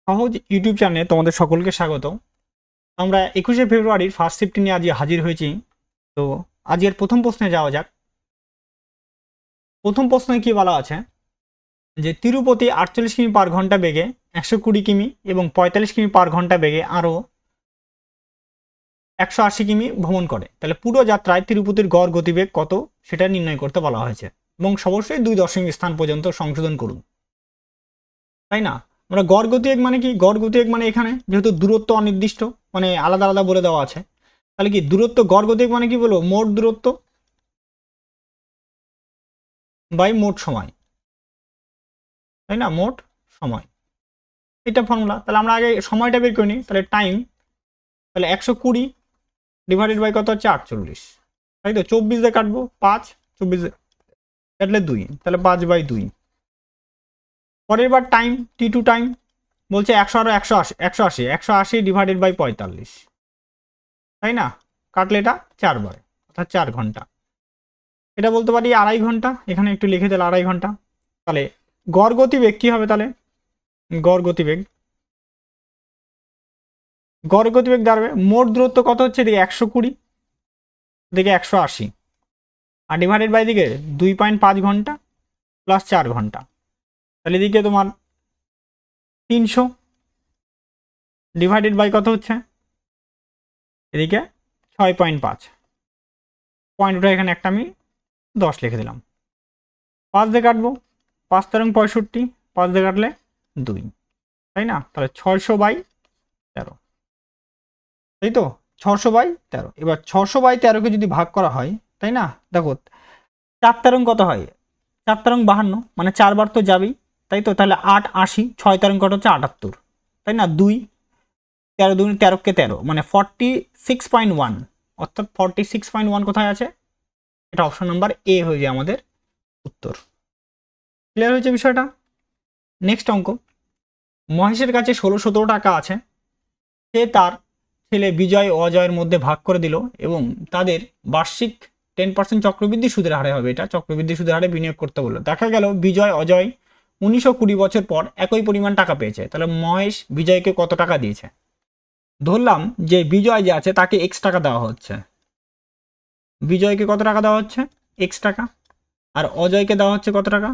সহজ ইউটিউব চ্যানেলে তোমাদের সকলকে স্বাগত। আমরা 21শে ফেব্রুয়ারির ফার্স্ট শিফট নিয়ে আজকে হাজির হয়েছি। তো আজকের প্রথম প্রশ্নে যাওয়া যাক। প্রথম প্রশ্নে কি বলা আছে যে তিরুপতি 48 কিমি পার ঘন্টা বেগে 120 কিমি এবং 45 কিমি পার ঘন্টা বেগে আরও 180 কিমি ভ্রমণ করে। তাহলে পুরো যাত্রায় তিরুপতির গড় গতিবেগ কত সেটা নির্ণয় করতে বলা হয়েছে এবং অবশ্যই 2 দশমিক স্থান পর্যন্ত সংশোধন করুন, তাই না? আমরা গড় গতিবেগ মানে কি? গড় গতিবেগ মানে এখানে যেহেতু দূরত্ব অনির্দিষ্ট, মানে আলাদা আলাদা বলে দেওয়া আছে, তাহলে কি দূরত্ব গড় গতিবেগ মানে কি বলবো? মোট দূরত্ব বাই মোট সময়, তাই না? মোট সময়, এটা ফর্মুলা। তাহলে আমরা আগে সময়টা বের করে নিই। তাহলে টাইম, তাহলে 120 ডিভাইডেড বাই কত হচ্ছে 48, তাই তো? 24 দিয়ে কাটবো 5, 24 কাটলে 2, তাহলে 5/2। পরের বার টাইম T2 টাইম বলছে 100 আর 180 ডিভাইডেড বাই 45, তাই না? কাটলে এটা 4 বার, অর্থাৎ 4 ঘন্টা। এটা বলতে পারি 2.5 ঘন্টা, এখানে একটু লিখে দিলে 2.5 ঘন্টা। তাহলে গড় গতিবেগ কি হবে? তাহলে গড় গতিবেগ দাঁড়াবে মোট দূরত্ব কত হচ্ছে? এদিকে 120, দিকে 180, আর ডিভাইডেড বাই দিকে 2.5 ঘন্টা প্লাস 4 ঘন্টা। তাহলে এদিকে তোমার 300 ডিভাইডেড বাই কত হচ্ছে? এদিকে 6.5, পয়েন্টটা এখানে একটা আমি 10 লিখে দিলাম। 5 দিয়ে কাটবো, 5 তেরং 65, 5 দিয়ে কাটলে 2, তাই না? তাহলে 600/13, তাই তো? 600/13। এবার 600/13কে যদি ভাগ করা হয়, তাই না? দেখো 4 তেরং কত হয়? 4 তেরং 52, মানে 4 বার তো যাবেই, তাই তো? তাহলে 8 80, 6 তেরং কত হচ্ছে 78, তাই না? 2 13 2 13কে 13, মানে 46.1, অর্থাৎ 46.1 কোথায় আছে? এটা অপশন নাম্বার এ হয়ে যায় আমাদের উত্তর। ক্লিয়ার হয়েছে বিষয়টা? নেক্সট অঙ্ক। মহেশের কাছে 16-17 টাকা আছে। সে তার ছেলে বিজয় ও অজয়ের মধ্যে ভাগ করে দিল এবং তাদের বার্ষিক 10% চক্রবৃদ্ধি সুদের হারে হবে, এটা চক্রবৃদ্ধি সুদের হারে বিনিয়োগ করতে বললো। দেখা গেল বিজয় অজয় 1920 বছর পর একই পরিমাণ টাকা পেয়েছে। তাহলে মহেশ বিজয়কে কত টাকা দিয়েছে? ধরলাম যে বিজয় যে আছে তাকে এক্স টাকা দেওয়া হচ্ছে, বিজয়কে কত টাকা দেওয়া হচ্ছে? এক্স টাকা। আর অজয়কে দেওয়া হচ্ছে কত টাকা?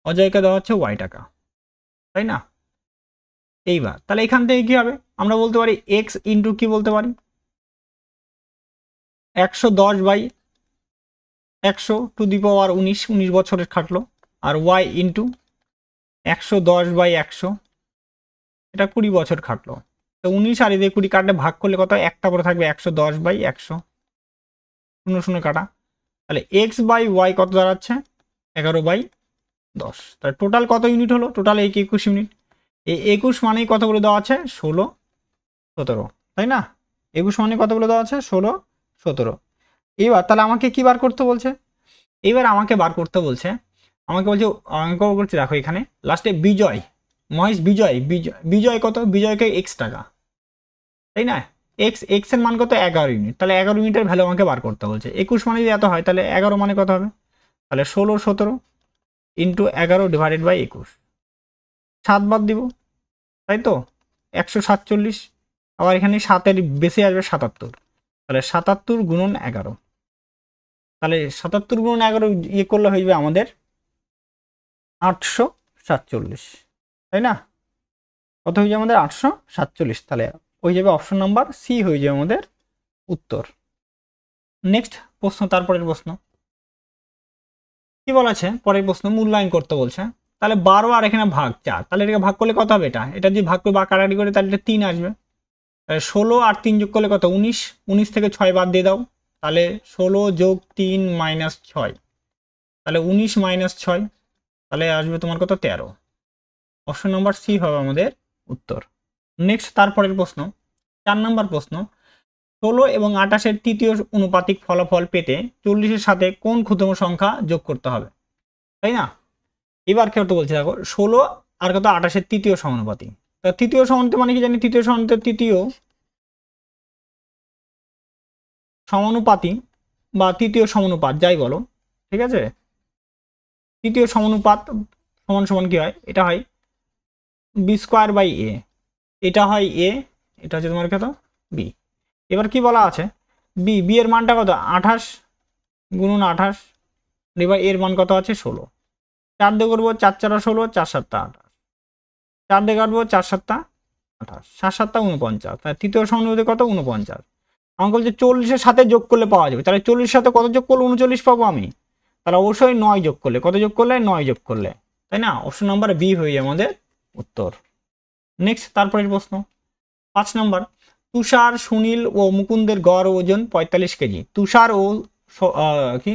অজয়কে দেওয়া হচ্ছে ওয়াই টাকা, তাই না? এইবার তাহলে এখান থেকে কি হবে? আমরা বলতে পারি এক্স ইন্টু কি বলতে পারি? 110/100 বছরের খাটলো। আর ওয়াই ইন্টু 110/100, এটা 20 বছর খাটলো। তো 19 আর এদিকে 20 কাটলে ভাগ করলে কত? একটা করে থাকবে 110/100, 0 কাটা। তাহলে এক্স বাই ওয়াই কত দাঁড়াচ্ছে? 11/10। তাহলে টোটাল কত ইউনিট হলো? Total 21 unit. এই 21 মানেই কত বলে দেওয়া আছে? 16 17, তাই না? 21 মানে কত বলে দেওয়া আছে? 16 17। এবার তাহলে আমাকে কি বার করতে বলছে? এবার আমাকে বার করতে বলছে, আমাকে বলছে অঙ্ক করছে, দেখো এখানে লাস্টে বিজয়, মহেশ বিজয়, বিজয় কত? বিজয়কে এক্স টাকা, তাই না? এক্স এর মান কত? 11 ইউনিট। তাহলে 11 ইউনিটের ভ্যালু আমাকে বার করতে বলছে। 21 মানে যদি এত হয় তাহলে 11 মানে কত হবে? তাহলে 16 17 ইন্টু 11 ডিভাইডেড বাই 21, 7 বাদ দিব, তাই তো? 147, আবার এখানে 7-এর বেশি আসবে 77, তাহলে 77 গুণন 11, তাহলে 77 গুণন 11 ইয়ে করলে হয়ে যাবে আমাদের 847, তাই না? কত হয়ে যাবে আমাদের? 847। তাহলে হয়ে যাবে অপশন নাম্বার সি হয়ে যাবে আমাদের উত্তর। নেক্সট প্রশ্ন, তারপরের প্রশ্ন কি বলা আছে? পরের প্রশ্ন মূল্যায়ন করতে বলছে। তাহলে 12 আর এখানে ভাগ 4, তাহলে এটাকে ভাগ করলে কত হবে? এটা যদি ভাগ করে বা কাটাকাটি করে তাহলে এটা 3 আসবে। তাহলে 16 আর 3 যোগ করলে কত? 19, 19 থেকে 6 বাদ দিয়ে দাও, তাহলে 16 যোগ 3 মাইনাস 6, তাহলে 19 মাইনাস 6, তাহলে আসবে তোমার কত? 13। অপশন নাম্বার সি হবে আমাদের উত্তর। নেক্সট তারপরের প্রশ্ন, 4 নম্বর প্রশ্ন। 16 এবং 28-এর তৃতীয় অনুপাতিক ফলাফল পেতে 40-এর সাথে কোন ক্ষুদ্রতম সংখ্যা যোগ করতে হবে, তাই না? এবার কেউ তো বলছে দেখো 16 আর কত? 28-এর তৃতীয় সমানুপাতি। তা তৃতীয় সমানুপাতি মানে কি জানি? তৃতীয় সমানুপাতি, তৃতীয় সমানুপাতি বা তৃতীয় সমানুপাত যাই বলো, ঠিক আছে? তৃতীয় সমানুপাত সমান সমান কি হয়? এটা হয় বি স্কোয়ার বাই এ, এটা হয় এ, এটা হচ্ছে তোমার কত বি। এবার কি বলা আছে বি, বি এর মানটা কত 28 গুণন 28, এবার এর মান কত আছে 16, 4 দিয়ে করবো 4 4 16, 4 7 28, 4 দিয়ে কাটবো 4 7 28, 7 7 49, তাহলে তৃতীয় সমানুপাতিক কত 49। আমাকে বলছে 40-এর সাথে যোগ করলে পাওয়া যাবে, তাহলে 40-এর সাথে কত যোগ করলে 39 পাবো আমি, তাহলে অবশ্যই 9 যোগ করলে, কত যোগ করলে 9 যোগ করলে, তাই না? অপশন নাম্বার বি হয়ে যায় আমাদের উত্তর। নেক্সট তারপরের প্রশ্ন 5 নম্বর, তুষার, সুনীল ও মুকুন্দের গড় ওজন 45 কেজি, তুষার ও কি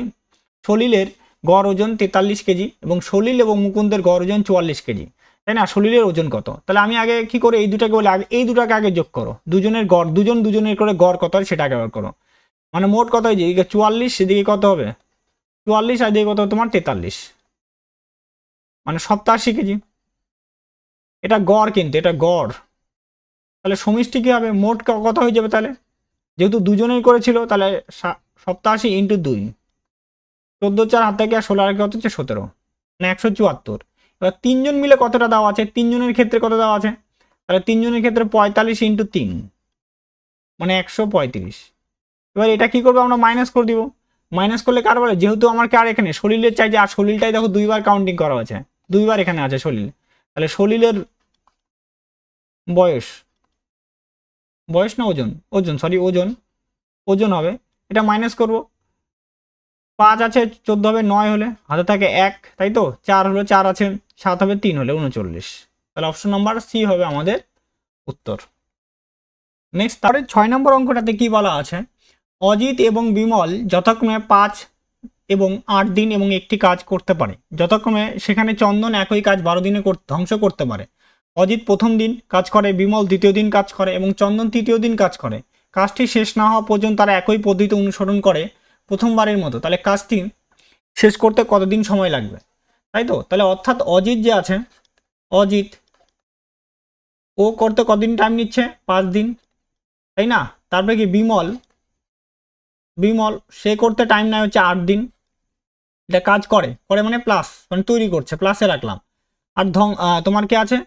সলিলের গড় ওজন 43 কেজি এবং সলিল এবং মুকুন্দের গড় ওজন 44 কেজি, তাই না? সলিলের ওজন কত? তাহলে আমি আগে কি করে এই দুটাকে বলে আগে এই দুটাকে আগে যোগ করো, দুজনের গড়, দুজনের করে গড় কত হয় সেটা আগে বার করো, মানে মোট কত হয়েছে এদিকে 44, সেদিকে কত হবে 44, আর এদিকে কত তোমার 43, মানে 87 কেজি। এটা গড়, কিন্তু এটা গড়, তাহলে সমষ্টি কি হবে মোট কত হয়ে যাবে, তাহলে যেহেতু দুজনের করেছিল তাহলে 87 ইন্টু 2, 14 4 হাত থেকে 16 আর কত হচ্ছে 17, মানে 174। এবার তিনজন মিলে কতটা দেওয়া আছে, তিনজনের ক্ষেত্রে কত দেওয়া আছে, তাহলে তিনজনের ক্ষেত্রে 45 ইন্টু 3, মানে 135। এবার এটা কি করবো আমরা মাইনাস করে দিব, মাইনাস করলে কার বলে, যেহেতু আমার কার এখানে সলিলের চাই যে, আর সলিলটাই দেখো দুইবার কাউন্টিং করা আছে, দুইবার এখানে আছে সলিল, তাহলে সলিলের বয়স, বয়স না ওজন, ওজন সরি ওজন, ওজন হবে, এটা মাইনাস করব, 5 আছে 14 হবে 9 হলে, হাতে থাকে 1, তাই তো 4 হলো 4 আছে 7 হবে 3 হলে 39, তাহলে অপশন নাম্বার সি হবে আমাদের উত্তর। নেক্সট তারপরে 6 নম্বর অঙ্কটাতে কি বলা আছে, অজিত এবং বিমল যথাক্রমে 5 এবং 8 দিন এবং একটি কাজ করতে পারে, যথাক্রমে সেখানে চন্দন একই কাজ 12 দিনে ধ্বংস করতে পারে। অজিত প্রথম দিন কাজ করে, বিমল দ্বিতীয় দিন কাজ করে এবং চন্দন তৃতীয় দিন কাজ করে। কাজটি শেষ না হওয়া পর্যন্ত তারা একই পদ্ধতি অনুসরণ করে প্রথমবারের মতো, তাহলে কাজটি শেষ করতে কতদিন সময় লাগবে, তাই তো? তাহলে অর্থাৎ অজিত যে আছে, অজিত ও করতে কতদিন টাইম নিচ্ছে 5 দিন, তাই না? তারপরে কি বিমল, বিমল সে করতে টাইম নেয় হচ্ছে 8 দিন, এটা কাজ করে, করে মানে প্লাস, মানে তৈরি করছে, প্লাসে রাখলাম। আর তোমার কি আছে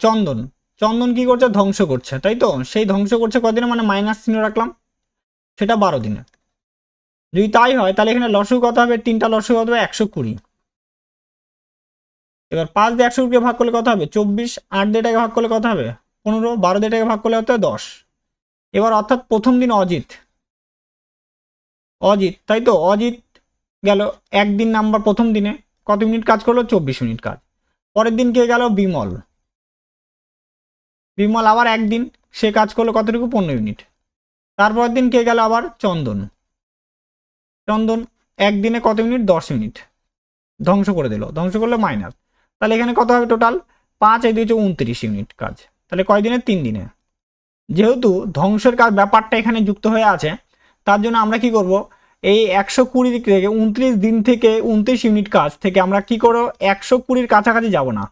চন্দন, চন্দন কি করছে ধ্বংস করছে, তাই তো? সেই ধ্বংস করছে কদিনে, মানে মাইনাস চিহ্ন রাখলাম, সেটা 12 দিনে। যদি তাই হয় তাহলে এখানে লসগু কত হবে, 3টা লসগু কত হবে 120। এবার 5 দিয়ে 120কে ভাগ করলে কত হবে 24, 8 দিয়ে এটাকে ভাগ করলে কত হবে 15, 12 দিয়ে এটাকে ভাগ করলে হতে 10। এবার অর্থাৎ প্রথম দিন অজিত, অজিত তাই তো, অজিত গেল একদিন নাম্বার, প্রথম দিনে কত মিনিট কাজ করলো 24 মিনিট কাজ। পরের দিন কে গেল বিমল, বিমল আবার একদিন সে কাজ করলো কতটুকু 15 মিনিট। তারপরের দিন কে গেল আবার চন্দন, চন্দন একদিনে কত মিনিট 10 মিনিট ধ্বংস করে দিল, ধ্বংস করলে মাইনাস, তাহলে এখানে কত হবে টোটাল 5 এই 2 29 ইউনিট কাজ, তাহলে কয় দিনে 3 দিনে। যেহেতু ধ্বংসের কাজ ব্যাপারটা এখানে যুক্ত হয়ে আছে, তার জন্য আমরা কি করব, এই 120 থেকে 29 দিন থেকে 29 ইউনিট কাজ থেকে আমরা কি করব 120-র কাছাকাছি যাব না,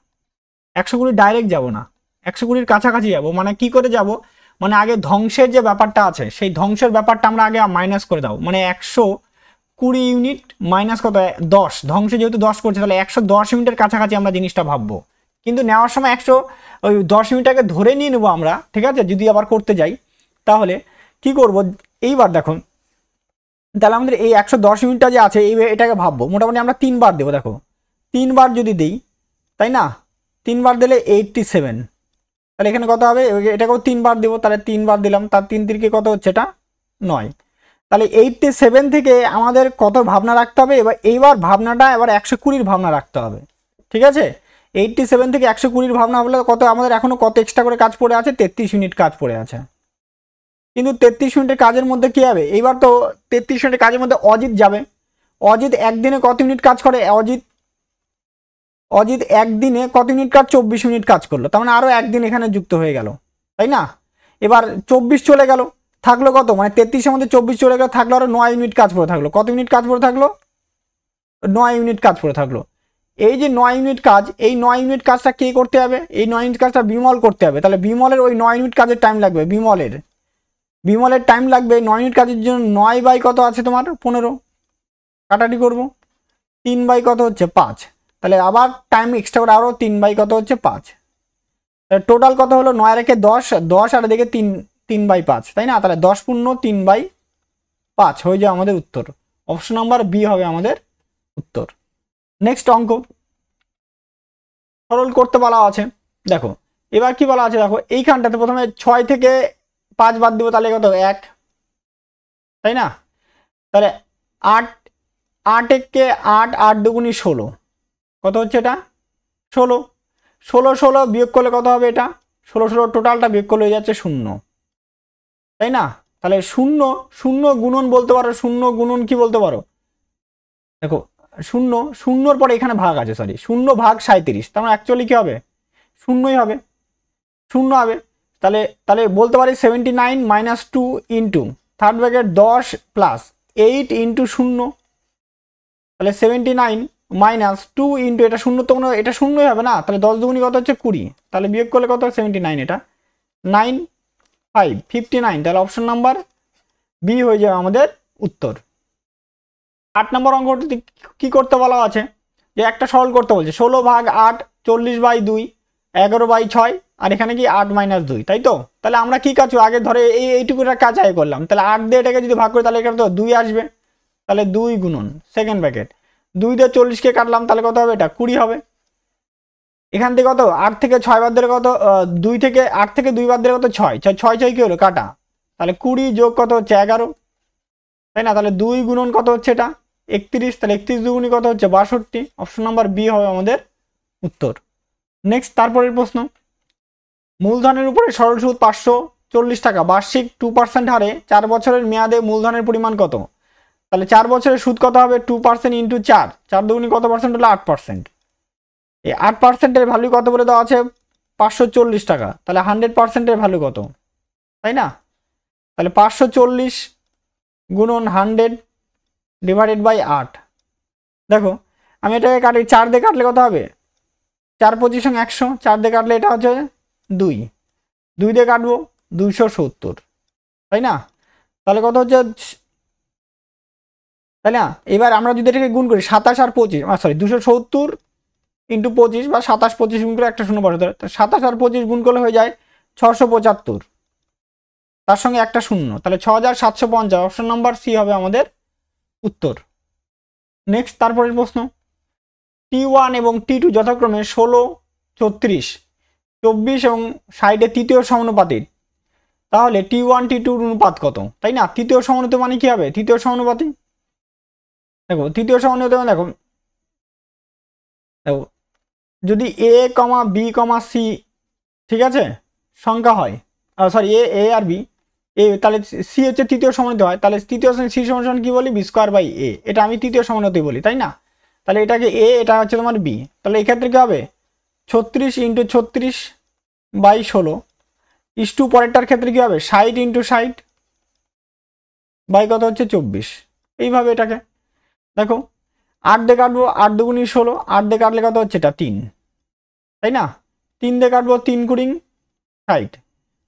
120 ডাইরেক্ট যাব না, 120-র কাছাকাছি যাব, মানে কি করে যাব, মানে আগে ধ্বংসের যে ব্যাপারটা আছে সেই ধ্বংসের ব্যাপারটা আমরা আগে মাইনাস করে দাও, মানে 120 ইউনিট মাইনাস কত 10, ধ্বংসে যেহেতু 10 করছে তাহলে 110 ইউনিটের কাছাকাছি আমরা জিনিসটা ভাববো, কিন্তু নেওয়ার সময় 110 ইউনিটটাকে ধরে নিয়ে নেবো আমরা, ঠিক আছে? যদি আবার করতে যাই তাহলে কি করব, এইবার দেখুন তাহলে আমাদের এই 110 ইউনিটটা যে আছে এটাকে ভাববো, মোটামুটি আমরা 3 বার দেবো, দেখো 3 বার যদি দিই, তাই না? 3 বার দিলে 87, তাহলে এখানে কত হবে, এটাকেও 3 বার দেবো, তাহলে 3 বার দিলাম, তার 3 তিরকে কত হচ্ছে এটা 9, তাহলে 87 থেকে আমাদের কত ভাবনা রাখতে হবে, এইবার ভাবনাটা এবার 120-র ভাবনা রাখতে হবে, ঠিক আছে? 87 থেকে 120-র ভাবনা হলে কত, আমাদের এখনো কত এক্সট্রা করে কাজ পড়ে আছে, 33 ইউনিট কাজ পড়ে আছে। কিন্তু 33 ইউনিটের কাজের মধ্যে কি হবে, এইবার তো 33 ইউনিটের কাজের মধ্যে অজিত যাবে, অজিত একদিনে কত ইউনিট কাজ করে, অজিত একদিনে কত ইউনিট কাজ 24 ইউনিট কাজ করলো, তার মানে আরও একদিন এখানে যুক্ত হয়ে গেল, তাই না? এবার 24 চলে গেল, থাকলো কত, মানে 33-এর মধ্যে 24 চলে গেল, থাকলো আরো 9 ইউনিট কাজ পড়ে থাকলো, কত ইউনিট কাজ পড়ে থাকলো 9 ইউনিট কাজ পড়ে থাকলো। এই যে 9 ইউনিট কাজ, এই 9 ইউনিট কাজটা কে করতে হবে, এই 9 ইউনিট কাজটা বিমল করতে হবে, তাহলে বিমলের ওই 9 ইউনিট কাজের টাইম লাগবে, বিমলের টাইম লাগবে 9 ইউনিট কাজের জন্য, 9 বাই কত আছে তোমার 15, কাটাটি করব, 3 বাই কত হচ্ছে 5, তাহলে আবার টাইম এক্সট্রা করে আরও 3 বাই কত হচ্ছে 5, টোটাল কত হলো 9 রেখে 10, 10 আর এদিকে 3/5, তাই না? তাহলে 10 পূর্ণ 3/5 হয়ে যায় আমাদের উত্তর। অপশন নাম্বার বি হবে আমাদের উত্তর। নেক্সট অঙ্ক সরল করতে বলা আছে। দেখো এবার কি বলা আছে, দেখো এইখানটাতে প্রথমে 6 থেকে 5 বাদ দিব, তাহলে কত 1, তাই না? তাহলে 8, 8 একে 8, 8 দুগুণী 16, কত হচ্ছে এটা 16, 16 16 বিয়োগ করলে কত হবে এটা 16 16 টোটালটা বিয়োগ করলে হয়ে যাচ্ছে 0, তাই না? তাহলে 0 0 গুণন বলতে পারো, 0 গুণন কি বলতে পারো, দেখো 0 0 পরে এখানে ভাগ আছে, সরি 0 ভাগ 37, তার মানে অ্যাকচুয়ালি কি হবে 0ই হবে, 0 হবে। তাহলে তাহলে বলতে পারি 79 minus 2 into third bracket 10 plus 8 into 0, তাহলে 79 মাইনাস 2 ইন্টু এটা 0 তো কোনো, এটা 0ই হবে না, তাহলে 10 দুগুণী কত হচ্ছে 20, তাহলে বিয়োগ করলে কত 79, এটা 9 5 59, তাহলে অপশন নাম্বার বি হয়ে যাবে আমাদের উত্তর। 8 নম্বর অঙ্কটি কি করতে বলা আছে, যে একটা সরল করতে বলছে 16 ভাগ 8 40/2 11/6, আর এখানে কি 8 মাইনাস 2, তাই তো? তাহলে আমরা কি কাজ আগে ধরে এইটুকুটার কাজ আগে করলাম, তাহলে 8 দিয়ে এটাকে যদি ভাগ করি তাহলে এখানে তো 2 আসবে, তাহলে 2 গুণন সেকেন্ড ব্র্যাকেট 2 দিয়ে 40কে কাটলাম, তাহলে কত হবে এটা 20 হবে। এখান থেকে কত 8 থেকে 6 বাদ দিলে কত 2 থেকে 8 থেকে 2 বাদ দিলে কত 6 6 6 কি হলো কাটা, তাহলে 20 যোগ কত হচ্ছে 11, তাই না? তাহলে 2 গুণন কত হচ্ছে এটা 31, তাহলে 31 দুগুণী কত হচ্ছে 62, অপশন নাম্বার বি হবে আমাদের উত্তর। নেক্সট তারপরের প্রশ্ন, মূলধনের উপরে সরল সুদ 540 টাকা, বার্ষিক 2% হারে 4 বছরের মেয়াদে মূলধনের পরিমাণ কত? তাহলে 4 বছরের সুদ কত হবে 2% ইন্টু 4, 4 দুগুণী কত পার্সেন্ট হলো 8%, এই 8%-এর ভ্যালু কত বলে দেওয়া আছে 540 টাকা, তাহলে 100%-এর ভ্যালু কত, তাই না? তাহলে 540 গুণন 100 ডিভাইডেড বাই 8, দেখো আমি এটাকে কাটি 4 দিয়ে কাটলে কত হবে 4 25 100, 4 দিয়ে কাটলে এটা হচ্ছে 2, 2 দিয়ে কাটবো 270, তাই না? তাহলে কত হচ্ছে, তাই না? এবার আমরা যদি এটাকে গুণ করি 27 আর 25, সরি 270 ইন্টু 25 বা 27 25 গুণ করে একটা শূন্য বসাতে হবে, 27 আর 25 গুণ করলে হয়ে যায় 675, তার সঙ্গে একটা শূন্য, তাহলে 6750, অপশন নাম্বার সি হবে আমাদের উত্তর। নেক্সট তারপরের প্রশ্ন, T1 এবং T2 যথাক্রমে 16 36 24 এবং 60-এর তৃতীয় সমানুপাতিক, তাহলে T1 T2 অনুপাত কত, তাই না? তৃতীয় সমানুপাতি মানে কি হবে তৃতীয় সমানুপাতি, দেখো তৃতীয় সমানুপাতি মানে দেখো দেখো যদি a, b, c ঠিক আছে সংখ্যা হয়, সরি এ আর বি, তাহলে সি হচ্ছে তৃতীয় সমানুপাতি হয়, তাহলে তৃতীয় সি সমান কি বলি b স্কয়ার বাই a, এটা আমি তৃতীয় সমানুপাতি বলি, তাই না? তাহলে এটাকে a, এটা হচ্ছে তোমার b, তাহলে এক্ষেত্রে কি হবে 36 ইন্টু 36/16 ইস টু পরেরটার ক্ষেত্রে কি হবে 60 ইন্টু 60 বাই কত হচ্ছে 24, এইভাবে এটাকে দেখো 8 দিয়ে কাটবো 8 দুগুণী 16, 8 দিয়ে কাটলে কত হচ্ছে এটা 3, তাই না? 3 দিয়ে কাটবো 3 কুড়ি 60,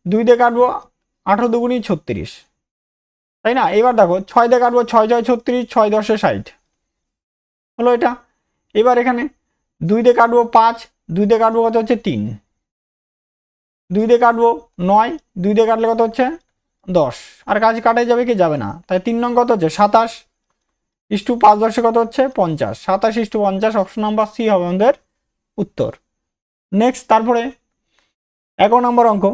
2 দিয়ে কাটবো 18 দুগুণী 36, তাই না? এবার দেখো 6 দিয়ে কাটবো 6 6 36, 6 10 60 হলো এটা। এবার এখানে 2 দিয়ে কাটবো 5, 2 দিয়ে কাটবো কত হচ্ছে 3, 2 দিয়ে কাটবো 9, 2 দিয়ে কাটলে কত হচ্ছে 10, আর কাজ কাটাই যাবে কি যাবে না, তাই 3 নং কত হচ্ছে 27 ইস টু 5 10 কত হচ্ছে 50, 27 is to 50, option number C হবে আমাদের উত্তর। নেক্সট তারপরে 11 নম্বর অঙ্ক,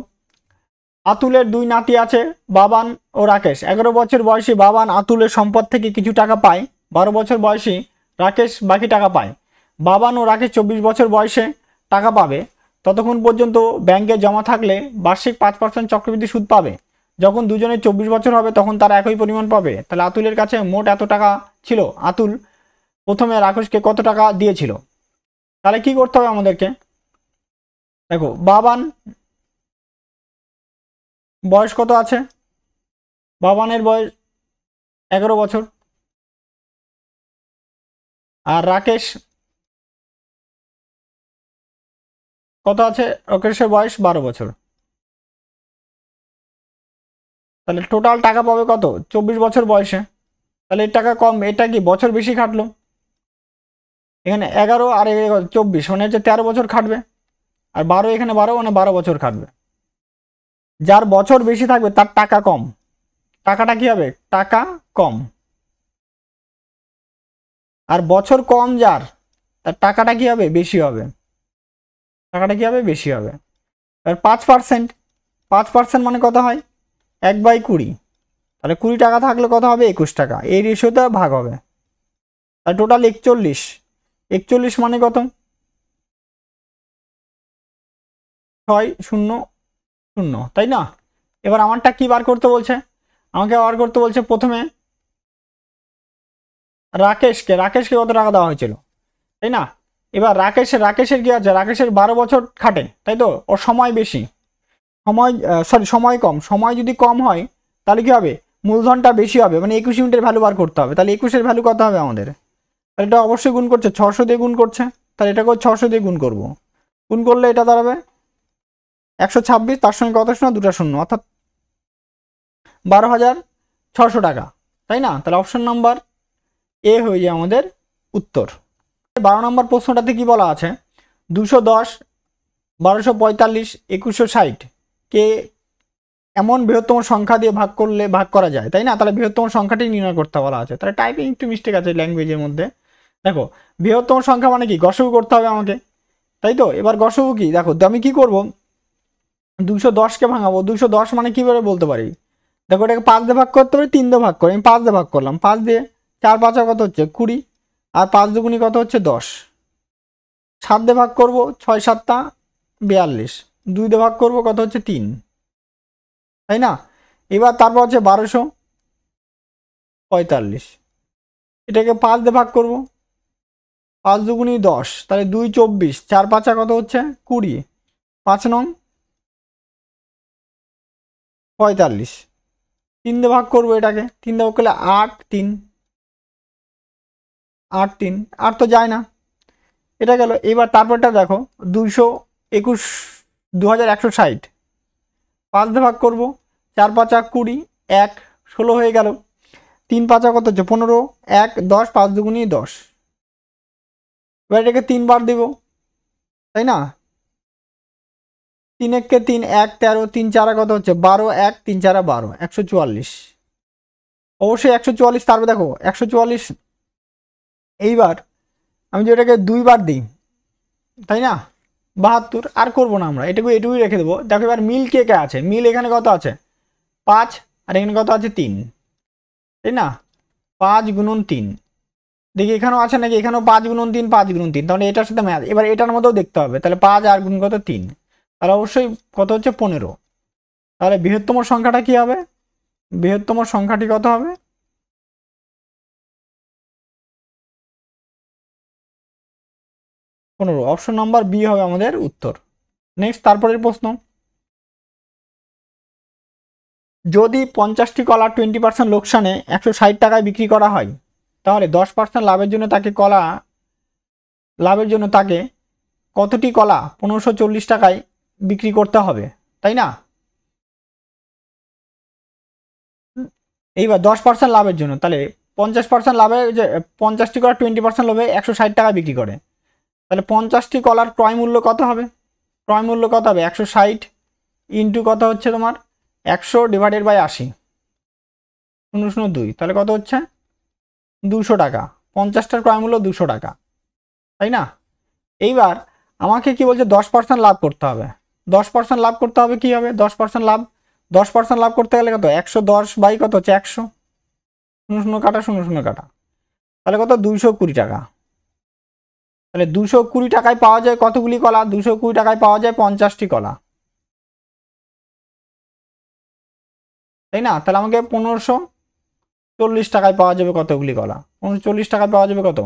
আতুলের 2 নাতি আছে বাবান ও রাকেশ, 11 বছর বয়সী বাবান আতুলের সম্পদ থেকে কিছু টাকা পায়, 12 বছর বয়সী রাকেশ বাকি টাকা পায়। বাবান ও রাকেশ 24 বছর বয়সে টাকা পাবে, ততক্ষণ পর্যন্ত ব্যাংকে জমা থাকলে বার্ষিক 5% চক্রবৃদ্ধি সুদ পাবে। যখন দুজনের 24 বছর হবে তখন তারা একই পরিমাণ পাবে। তাহলে আতুলের কাছে মোট এত টাকা ছিল, আতুল প্রথমে রাকেশকে কত টাকা দিয়েছিল? তাহলে কি করতে হবে আমাদেরকে, দেখো বাবান বয়স কত আছে, বাবানের বয়স 11 বছর, আর রাকেশ কত আছে, রাকেশের বয়স 12 বছর, তাহলে টোটাল টাকা পাবে কত 24 বছর বয়সে, তাহলে এর টাকা কম, এটা কি বছর বেশি খাটলো, এখানে 11 আর 24 মানে হচ্ছে 13 বছর খাটবে, আর 12 এখানে 12 মানে 12 বছর খাটবে। যার বছর বেশি থাকবে তার টাকা কম, টাকাটা কি হবে? টাকা কম। আর বছর কম যার, তার টাকাটা কি হবে? বেশি হবে। টাকাটা কি হবে? বেশি হবে। এবার 5%, 5% মানে কত হয়? 1/20, তাহলে 20 টাকা থাকলে কত হবে? 21 টাকা। এই রেশিওতে ভাগ হবে। আর টোটাল 41, 41 মানে কত? 600, তাই না? এবার আমারটা কি বার করতে বলছে? আমাকে বার করতে বলছে প্রথমে রাকেশকে কত টাকা দেওয়া হয়েছিল, তাই না? এবার রাকেশের কি আছে? রাকেশের 12 বছর খাটে, তাই তো? ওর সময় বেশি, সময় কম। সময় যদি কম হয় তাহলে কি হবে? মূলধনটা বেশি হবে, মানে 21 ইউনিটের ভ্যালু বার করতে হবে। তাহলে 21-এর ভ্যালু কত হবে আমাদের? তাহলে এটা অবশ্যই গুণ করছে, 600 দিয়ে গুণ করছে। তাহলে এটাকে 600 দিয়ে গুণ করব। গুণ করলে এটা দাঁড়াবে 126, তার সঙ্গে কত শূন্য? 2টা শূন্য, অর্থাৎ 12,600 টাকা, তাই না? তাহলে অপশন নাম্বার এ হয়ে যায় আমাদের উত্তর। 12 নম্বর প্রশ্নটাতে কি বলা আছে? 210, 1245, 2160 কে এমন বৃহত্তম সংখ্যা দিয়ে ভাগ করা যায়, তাই না? তাহলে বৃহত্তম সংখ্যাটি নির্ণয় করতে বলা আছে। তাহলে টাইপিং একটু মিস্টেক আছে ল্যাঙ্গুয়েজের মধ্যে। দেখো, বৃহত্তম সংখ্যা মানে কি? গসগু করতে হবে আমাকে, তাই তো? এবার গসগু কি? দেখো আমি কি করব, 210কে ভাঙাবো। 210 মানে কিভাবে বলতে পারি? দেখো, এটাকে 5 দিয়ে ভাগ করতে পারি, 3 দিয়ে ভাগ করি। আমি 5 দিয়ে ভাগ করলাম। 5 দিয়ে 4 5 কত হচ্ছে? 20, আর 5 দুগুণি কত হচ্ছে? 10। 7 দিয়ে ভাগ করবো, 6 7 42। 2 দিয়ে ভাগ করবো, কত হচ্ছে? 3, তাই না? এবার তারপর হচ্ছে 1245, এটাকে 5 দিয়ে ভাগ করবো, 5 দুগুণি 10, তাহলে 2 24, 4 5 কত হচ্ছে? 20, 5 নং 45। 3 দিয়ে ভাগ করবো এটাকে, 3 দিয়ে ভাগ করলে 8 3, 8 3, 8 তো যায় না, এটা গেল। এবার তারপরটা দেখো, 221, 2160, 5 দিয়ে ভাগ করবো, 4 5 20, 1 16 হয়ে গেল। 3 5 কত হচ্ছে? 15, 1 10, 5 দুগুণি 10। এবার এটাকে 3 বার দিব, তাই না? 3 1 কে 3, 1 13, 3 4 কত হচ্ছে? 12, 1 3 4 12, 144। অবশ্যই 144। তারপর দেখো 144, এইবার আমি যে এটাকে 2 বার দিই, তাই না? 72। আর করবো না আমরা, এটুকুই রেখে দেবো। দেখো এবার মিল কে কে আছে? মিল এখানে কত আছে? 5, আর এখানে কত আছে? 3, তাই না? 5 গুণন 3, দেখি এখানেও আছে নাকি? এখানেও 5 গুণন 3, 5 গুণন 3, তাহলে এটার সাথে ম্যাচ। এবার এটার মধ্যেও দেখতে হবে, তাহলে 5 আর গুণ কত? 3, তাহলে অবশ্যই কত হচ্ছে? 15। তাহলে বৃহত্তম সংখ্যাটা কি হবে? বৃহত্তম সংখ্যাটি কত হবে? 15। অপশন নাম্বার বি হবে আমাদের উত্তর। নেক্সট, তারপরের প্রশ্ন, যদি 50টি কলা 20% লোকসানে 160 টাকায় বিক্রি করা হয়, তাহলে 10% লাভের জন্য তাকে কতটি কলা 1540 টাকায় বিক্রি করতে হবে, তাই না? এইবার 10% লাভের জন্য, তাহলে 50% লাভে যে 50টি কলা 20% লাভে 160 টাকায় বিক্রি করে, তাহলে 50টি কলার ক্রয় মূল্য কত হবে? ক্রয় মূল্য কত হবে? 160 ইন্টু কত হচ্ছে তোমার? 100 ডিভাইডেড বাই 80, 002, তাহলে কত হচ্ছে? 200 টাকা। 50টার ক্রয় মূল্য 200 টাকা, তাই না? এইবার আমাকে কি বলছে? 10% লাভ করতে হবে। 10% লাভ করতে হবে, কি হবে? 10% লাভ, 10% লাভ করতে গেলে কত? 110 বাই কত হচ্ছে? 100, 0 কাটা 0 কাটা, তাহলে কত? 220 টাকা। তাহলে 220 টাকায় পাওয়া যায় কতগুলি কলা? 220 টাকায় পাওয়া যায় 50টি কলা, তাই না? তাহলে আমাকে 1540 টাকায় পাওয়া যাবে কতগুলি কলা? 1540 টাকায় পাওয়া যাবে কত?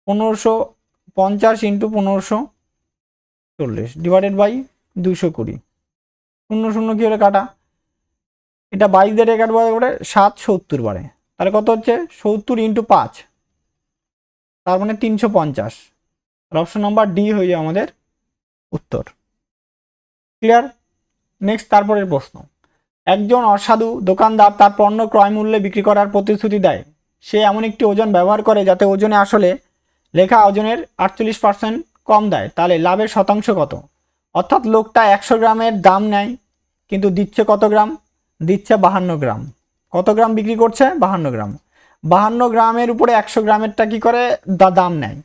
1550 ইন্টু 1540 ডিভাইডেড বাই 220, 0 কি হলে কাটা, এটা 22 দিয়ে কাটবো, 7 70 বারে, তাহলে কত হচ্ছে? 70 ইন্টু 5, তার মানে 350। অপশন নাম্বার ডি হয়ে যায় আমাদের উত্তর। ক্লিয়ার? নেক্সট, তারপরের প্রশ্ন, একজন অসাধু দোকানদার তার পণ্য ক্রয় মূল্যে বিক্রি করার প্রতিশ্রুতি দেয়। সে এমন একটি ওজন ব্যবহার করে যাতে ওজনে আসলে লেখা ওজনের 48% কম দেয়, তাহলে লাভের শতাংশ কত? অর্থাৎ লোকটা 100 গ্রামের দাম নেয় কিন্তু দিচ্ছে কত গ্রাম? দিচ্ছে 52 গ্রাম। কত গ্রাম বিক্রি করছে? 52 গ্রাম। 52 গ্রামের উপরে 100 গ্রামেরটা কি করে দাম নেয়,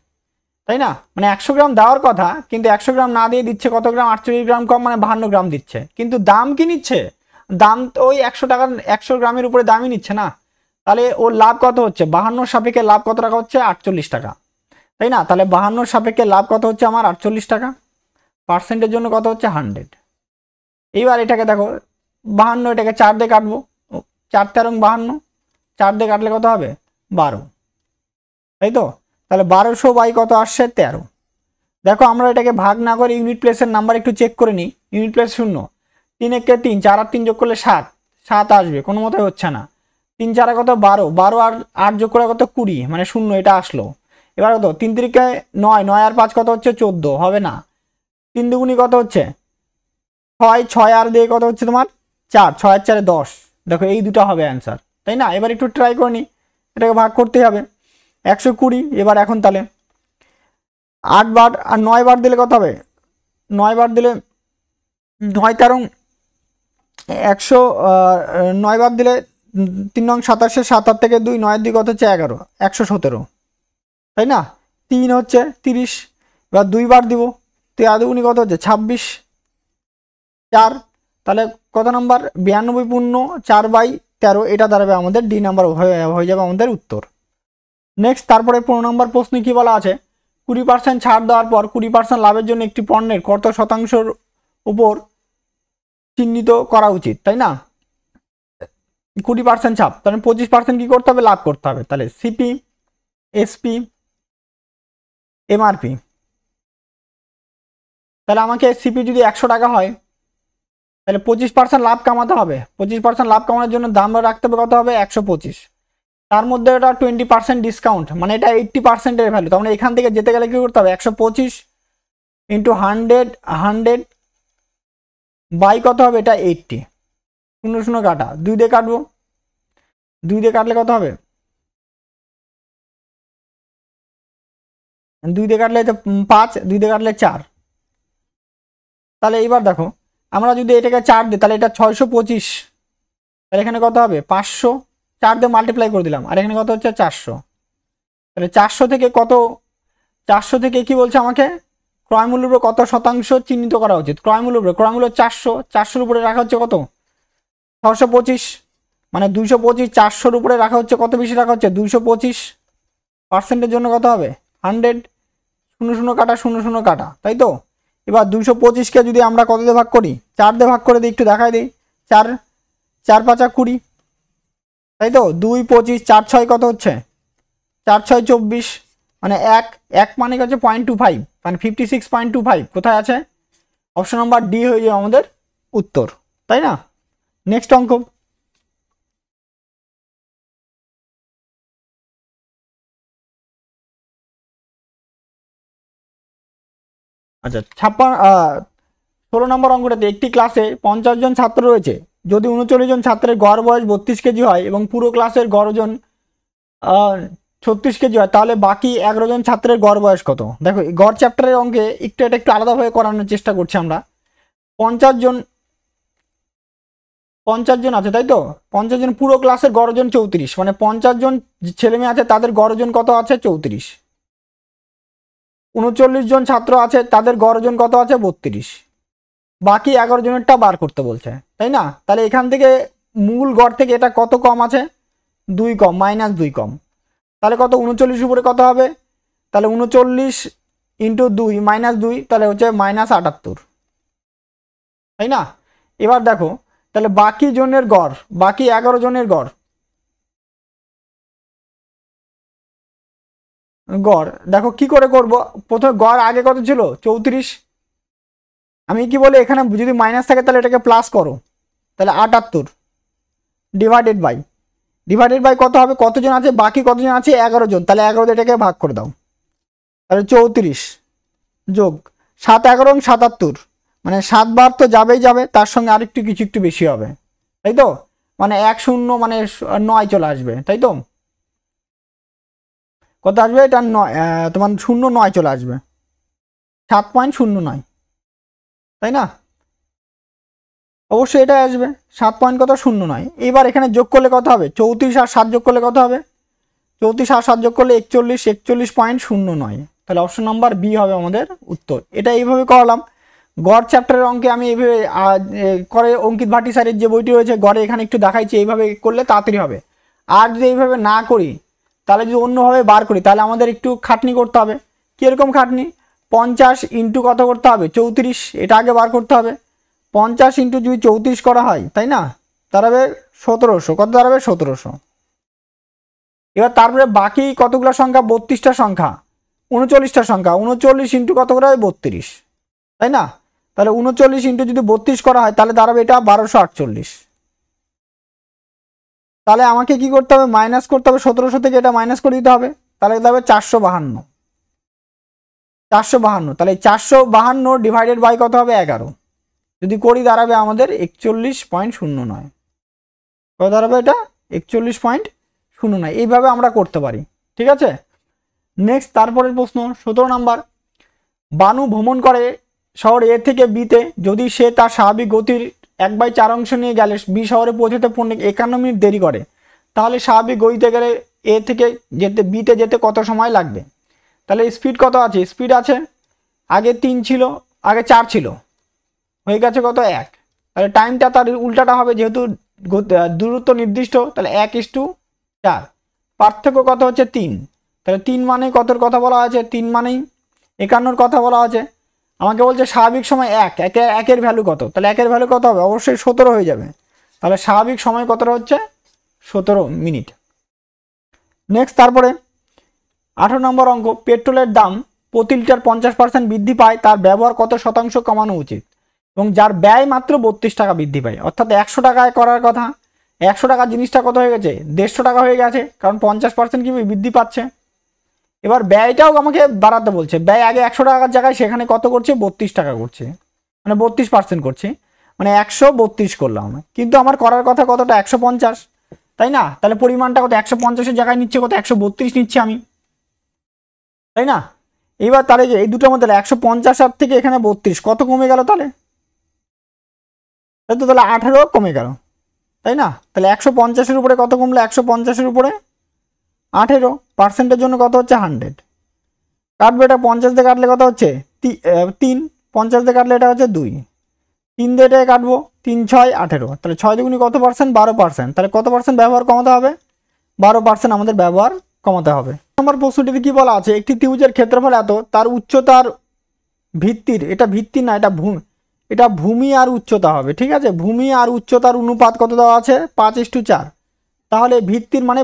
তাই না? মানে 100 গ্রাম দেওয়ার কথা কিন্তু 100 গ্রাম না দিয়ে দিচ্ছে কত গ্রাম? 48 গ্রাম কম, মানে 52 গ্রাম দিচ্ছে। কিন্তু দাম কি নিচ্ছে? দাম তো ওই 100 টাকা, 100 গ্রামের উপরে দামই নিচ্ছে না। তাহলে ওর লাভ কত হচ্ছে? 52 সাপেক্ষে লাভ কত টাকা হচ্ছে? 48 টাকা, তাই না? তাহলে 52 সাপেক্ষে লাভ কত হচ্ছে আমার? 48 টাকা। পার্সেন্টের জন্য কত হচ্ছে? 100। এইবার এটাকে দেখো 52, এটাকে 4 দিয়ে কাটবো, 4 তেরং 52, 4 দিয়ে কাটলে কত হবে? 12, তাই তো? তাহলে 1200 বাই কত আসছে? 13। দেখো আমরা এটাকে ভাগ না করে ইউনিট প্লেসের নাম্বার একটু চেক করে নিই। ইউনিট প্লেস 0, 3 একে 3, 4 আর 3 যোগ করলে 7, 7 আসবে, কোনো মতে হচ্ছে না। 3 4 কত? 12, 12 আর 8 যোগ করে কত? 20, মানে 0, এটা আসলো। এবার কত? 3 3 9, 9 আর 5 কত হচ্ছে? 14, হবে না। 3 দুগুণি কত হচ্ছে? 6, 6 আর দিয়ে কত হচ্ছে তোমার? 4, 6 আর 4 10। দেখো এই দুটো হবে অ্যান্সার, তাই না? এবার একটু ট্রাই করে নিই, এটাকে ভাগ করতেই হবে। 120। এবার এখন তাহলে 8 বার আর 9 বার দিলে কত হবে? 9 বার দিলে 9 তেরং 100, 9 বার দিলে 3 নং 27, 7 আর থেকে 2, 9 2 কত হচ্ছে? 11, 117, তাই না? 3 হচ্ছে 30। এবার 2 বার দিব, 3 দুগুণি কত হচ্ছে? 26, 4। তাহলে কত নাম্বার? 92 পূর্ণ 4/13, এটা দাঁড়াবে আমাদের ডি নাম্বার, হয়ে যাবে আমাদের উত্তর। নেক্সট, তারপরে 15 নম্বর প্রশ্নে কি বলা আছে? 20% ছাড় দেওয়ার পর 20% লাভের জন্য একটি পণ্যের কত শতাংশের উপর চিহ্নিত করা উচিত, তাই না? 20% ছাপ, তাহলে 25% কি করতে হবে? লাভ করতে হবে। তাহলে সিপি, এসপি, এমআরপি। তাহলে আমাকে সিপি যদি 100 টাকা হয় তাহলে 25% লাভ কামাতে হবে। 25% লাভ কামানোর জন্য দাম রাখতে হবে কত হবে? 125। তার মধ্যে এটা 20% ডিসকাউন্ট, মানে এটা 80%-এর ভ্যালু। তার মানে এখান থেকে যেতে গেলে কি করতে হবে? 125 ইন্টু 100, 100 বাই কত হবে? এটা 80। 0 0 কাটা, 2 দিয়ে কাটবো, 2 দিয়ে কাটলে কত হবে? 2 দিয়ে কাটলে 5, 2 দিয়ে কাটলে 4। তাহলে এইবার দেখো আমরা যদি এটাকে 4 দিই তাহলে এটা 625, তাহলে এখানে কত হবে? 500, 4 দিয়ে মাল্টিপ্লাই করে দিলাম, আর এখানে কত হচ্ছে? 400। তাহলে 400 থেকে কত? 400 থেকে কি বলছে আমাকে? ক্রয় মূল্যের উপরে কত শতাংশ চিহ্নিত করা উচিত? ক্রয় মূল্যের উপরে, ক্রয় মূল্য 400, 400-র উপরে রাখা হচ্ছে কত? 625, মানে 225, 400-র উপরে রাখা হচ্ছে কত বেশি রাখা হচ্ছে? 225। পার্সেন্টের জন্য কত হবে? 100। 0 0 কাটা, 0 0 কাটা, তাই তো? এবার 225-কে যদি আমরা কত দিয়ে ভাগ করি? 4 দিয়ে ভাগ করে দিই, একটু দেখাই দিই। 4 4 5 20, তাই তো? 2 25, 4 6 কত হচ্ছে? 4 6 24, মানে 1 মানে হচ্ছে 0.25, মানে 56.25 কোথায় আছে? অপশন নাম্বার ডি হয়ে যাবে আমাদের উত্তর, তাই না? নেক্সট অঙ্ক। আচ্ছা 16 নম্বর অঙ্কটাতে একটি ক্লাসে 50 জন ছাত্র রয়েছে। যদি 39 জন ছাত্রের গড় বয়স 32 কেজি হয় এবং পুরো ক্লাসের গড় ওজন 36 কেজি হয়, তাহলে বাকি 11 জন ছাত্রের গড় বয়স কত? দেখো গড় চ্যাপ্টারের অঙ্কে এটা একটু আলাদাভাবে করানোর চেষ্টা করছি আমরা। 50 জন আছে, তাই তো? 50 জন, পুরো ক্লাসের গড় ওজন 34, মানে 50 জন ছেলে মেয়ে আছে তাদের গড় ওজন কত আছে? 34। 39 জন ছাত্র আছে তাদের গড় ওজন কত আছে? 32। বাকি 11 জনেরটা বার করতে বলছে, তাই না? তাহলে এখান থেকে মূল গড় থেকে এটা কত কম আছে? 2 কম, -2 কম। তাহলে কত? 39 উপরে কত হবে? তাহলে 39 ইন্টু 2 -2, তাহলে হচ্ছে -78, তাই না? এবার দেখো তাহলে বাকি জনের গড়, বাকি 11 জনের গড়, দেখো কি করে করব? প্রথমে গড় আগে কত ছিল? 34। আমি কি বলি, এখানে যদি মাইনাস থাকে তাহলে এটাকে প্লাস করো, তাহলে 78 ডিভাইডেড বাই কত হবে? কতজন আছে? বাকি কতজন আছে? 11 জন। তাহলে 11 দিয়ে এটাকে ভাগ করে দাও, তাহলে 34 যোগ 7 11 77, মানে 7 বার তো যাবেই যাবে, তার সঙ্গে আরেকটু কিছু একটু বেশি হবে, তাই তো? মানে 1 0 মানে 9 চলে আসবে, তাই তো? কত আসবে? এটা 9, তোমার 0 9 চলে আসবে। 7.09, তাই না? অবশ্যই এটা আসবে 7.09। এবার এখানে যোগ করলে কত হবে? 34 আর 7 যোগ করলে কত হবে? 34 আর 7 যোগ করলে 41.09। তাহলে অপশন নাম্বার বি হবে আমাদের উত্তর। এটা এইভাবে করলাম। গড় চ্যাপ্টারের অঙ্কে আমি এইভাবে করে অঙ্কিত ভাটি স্যারের যে বইটি রয়েছে গড়ে এখানে একটু দেখাইছি, এইভাবে করলে তাড়াতাড়ি হবে। আর যদি এইভাবে না করি, তাহলে যদি অন্যভাবে বার করি, তাহলে আমাদের একটু খাটনি করতে হবে। কীরকম খাটনি? 50 ইন্টু কত করতে হবে? 34, এটা আগে বার করতে হবে। 50 ইন্টু যদি 34 করা হয়, তাই না, দাঁড়াবে 1700। কত দাঁড়াবে? 1700। এবার তারপরে বাকি কতগুলো সংখ্যা? 32টা সংখ্যা, 39টা সংখ্যা। 39 ইন্টু কত করে হয়? 32, তাই না? তাহলে 39 ইন্টু যদি 32 করা হয়, তাহলে দাঁড়াবে এটা 1248। তাহলে আমাকে কি করতে হবে? মাইনাস করতে হবে 1700 থেকে, এটা মাইনাস করে দিতে হবে। তাহলে দাঁড়াবে 452। 452, তাহলে 452 ডিভাইডেড বাই কত হবে? 11। যদি করি দাঁড়াবে আমাদের 41.09। কত দাঁড়াবে এটা? 41.09। এইভাবে আমরা করতে পারি, ঠিক আছে। নেক্সট তারপরের প্রশ্ন 17 নাম্বার। বানু ভ্রমণ করে শহর এ থেকে বিতে, যদি সে তার স্বাভাবিক গতির 1/4 অংশ নিয়ে গেলে বি শহরে পৌঁছতে 51 মিনিট দেরি করে, তাহলে স্বাভাবিক গতিতে গেলে এ থেকে যেতে বিতে যেতে কত সময় লাগবে? তাহলে স্পিড কত আছে? স্পিড আছে আগে 3 ছিল, আগে 4 ছিল, হয়ে গেছে কত? 1। তাহলে টাইমটা তার উল্টাটা হবে, যেহেতু দূরত্ব নির্দিষ্ট, তাহলে 1:4। পার্থক্য কত হচ্ছে? 3। তাহলে 3 মানে কতর কথা বলা আছে? 3 মানেই 51 কথা বলা আছে। আমাকে বলছে স্বাভাবিক সময় 1, একের ভ্যালু কত? তাহলে একের ভ্যালু কত হবে? অবশ্যই 17 হয়ে যাবে। তাহলে স্বাভাবিক সময় কতটা হচ্ছে? 17 মিনিট। নেক্সট তারপরে 18 নম্বর অঙ্ক। পেট্রোলের দাম প্রতি লিটার 50% বৃদ্ধি পায়, তার ব্যবহার কত শতাংশ কমানো উচিত? এবং যার ব্যয় মাত্র 32 টাকা বৃদ্ধি পায়, অর্থাৎ 100 টাকায় করার কথা, 100 টাকা জিনিসটা কত হয়ে গেছে? 150 টাকা হয়ে গেছে, কারণ 50% কি বৃদ্ধি পাচ্ছে। এবার ব্যয়টাও আমাকে বাড়াতে বলছে। ব্যয় আগে 100 টাকার জায়গায় সেখানে কত করছে? 32 টাকা করছে, মানে 32% করছে, মানে 132 করলাম। কিন্তু আমার করার কথা কতটা? 150, তাই না? তাহলে পরিমাণটা কত? 150-এর জায়গায় নিচ্ছে কত? 132 নিচ্ছে আমি, তাই না? এবার তাহলে এই দুটোর মধ্যে 150 থেকে এখানে 32 কত কমে গেল? তাহলে তাই তো, তাহলে 18 কমে গেল, তাই না? তাহলে 150-এর উপরে কত কমলো? 150-এর উপরে 18%-এর জন্য কত হচ্ছে? 100। কাটবে এটা 50 দিয়ে কাটলে কত হচ্ছে? 3। 50 দিয়ে কাটলে এটা হচ্ছে 2। 3 দিয়ে এটাকে কাটবো, 3 6 18। তাহলে 6 দুগুণি কত পার্সেন্ট? 12%। তাহলে কত পার্সেন্ট ব্যবহার কমাতে হবে? 12% আমাদের ব্যবহার কমাতে হবে। নম্বর প্রশ্নটিতে কি বলা আছে? একটি ত্রিভুজের ক্ষেত্রফল এত, তার উচ্চতার ভিত্তির, এটা ভিত্তি না, এটা ভূমি আর উচ্চতা হবে, ঠিক আছে। ভূমি আর উচ্চতার অনুপাত কত দেওয়া আছে? 5:4। তাহলে ভিত্তির মানে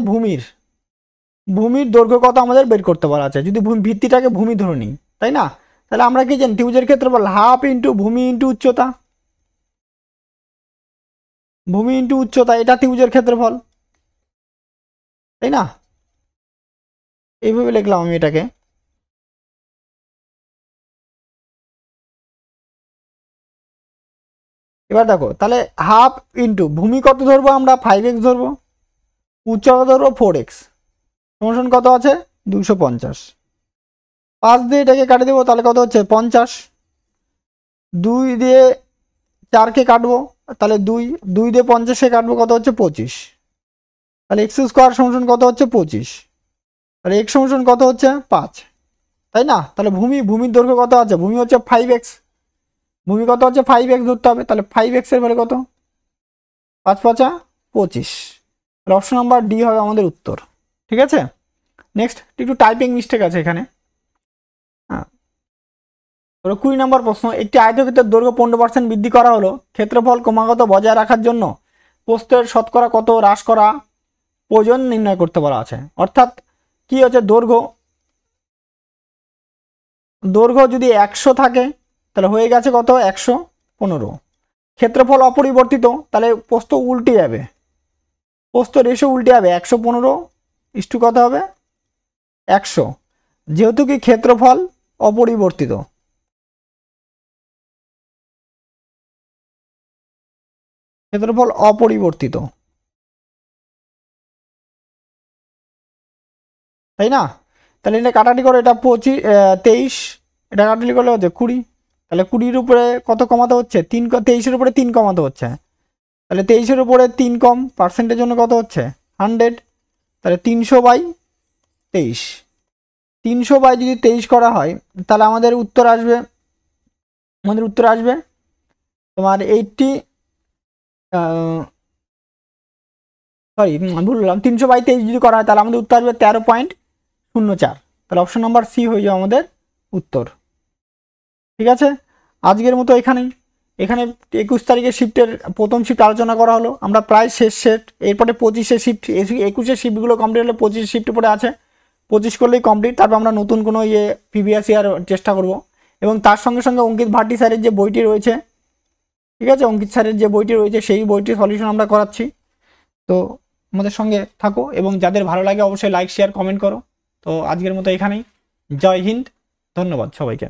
ভূমির দৈর্ঘ্য কত আমাদের বের করতে বলা আছে, যদি ভিত্তিটাকে ভূমি ধরে নিই, তাই না? তাহলে আমরা কি জানি ত্রিভুজের ক্ষেত্রফল হাফ ইন্টু ভূমি ইন্টু উচ্চতা। ভূমি ইন্টু উচ্চতা, এটা ত্রিভুজের ক্ষেত্রফল, তাই না? এইভাবে লিখলাম আমি এটাকে। এবার দেখো, তাহলে হাফ ইন্টু ভূমি কত ধরবো আমরা? 5x ধরবো, উচ্চতা ধরবো 4x, সমান কত আছে? 250। 5 দিয়ে এটাকে কাটে দেবো, তাহলে কত হচ্ছে? 50। 2 দিয়ে 4কে কাটবো, তাহলে 2 দিয়ে 50-কে কাটবো, কত হচ্ছে? 25। তাহলে x স্কোয়ার সমান কত হচ্ছে? 25। তাহলে x সমান কত হচ্ছে? 5, তাই না? তাহলে ভূমির দৈর্ঘ্য কত আছে? ভূমি হচ্ছে 5x, ভূমি কত হচ্ছে? 5x ধরতে হবে। তাহলে 5x এর ভ্যালু কত? 5 5 25। তাহলে অপশন নাম্বার ডি হবে আমাদের উত্তর, ঠিক আছে। নেক্সট একটু টাইপিং মিস্টেক আছে এখানে। হ্যাঁ, 20 নম্বর প্রশ্ন। একটি আয়তক্ষেত্রের দৈর্ঘ্য 15% বৃদ্ধি করা হলো, ক্ষেত্রফল ক্রমাগত বজায় রাখার জন্য প্রস্থের শতকরা কত হ্রাস করা প্রয়োজন নির্ণয় করতে বলা আছে। অর্থাৎ কি হচ্ছে? দৈর্ঘ্য যদি 100 থাকে, তাহলে হয়ে গেছে কত? 115। ক্ষেত্রফল অপরিবর্তিত, তাহলে প্রস্থ উল্টে যাবে, প্রস্থ রেশো উল্টে যাবে। 115 ইস্টু কত হবে? 100, যেহেতু কি ক্ষেত্রফল অপরিবর্তিত। ক্ষেত্রফল অপরিবর্তিত, তাই না? তাহলে এটা কাটাটি করে, এটা 23 এটা কাটালি করলে হচ্ছে 20, তাহলে 20-র উপরে কত কমাতে হচ্ছে 23-এর উপরে 3 কমাতে হচ্ছে, তাহলে 23-এর উপরে 3 কম, পার্সেন্টের জন্য কত হচ্ছে 100, তাহলে 300/23, 300/23 করা হয় তাহলে আমাদের উত্তর আসবে তোমার 80, সরি বললাম 300/23 যদি করা হয় তাহলে আমাদের উত্তর আসবে 13.04, তাহলে অপশন নাম্বার সি হয়ে যাবে আমাদের উত্তর। ঠিক আছে, আজকের মতো এখানে 21 তারিখের শিফটের প্রথম শিফট আলোচনা করা হলো, আমরা প্রায় শেষ সেট, এরপরে 25-এর শিফট, 21-এর শিফটগুলো কমপ্লিট হলে 25 শিফট পরে আছে, 25 করলেই কমপ্লিট, তারপর আমরা নতুন কোনো প্রিভিয়াস ইয়ার চেষ্টা করব। এবং তার সঙ্গে সঙ্গে অঙ্কিত ভাটি স্যারের যে বইটি রয়েছে, ঠিক আছে, অঙ্কিত স্যারের যে বইটি রয়েছে সেই বইটির সলিউশন আমরা করাচ্ছি। তো আমাদের সঙ্গে থাকো এবং যাদের ভালো লাগে অবশ্যই লাইক শেয়ার কমেন্ট করো। তো আজকের মতো এখানেই, জয় হিন্দ, ধন্যবাদ সবাইকে।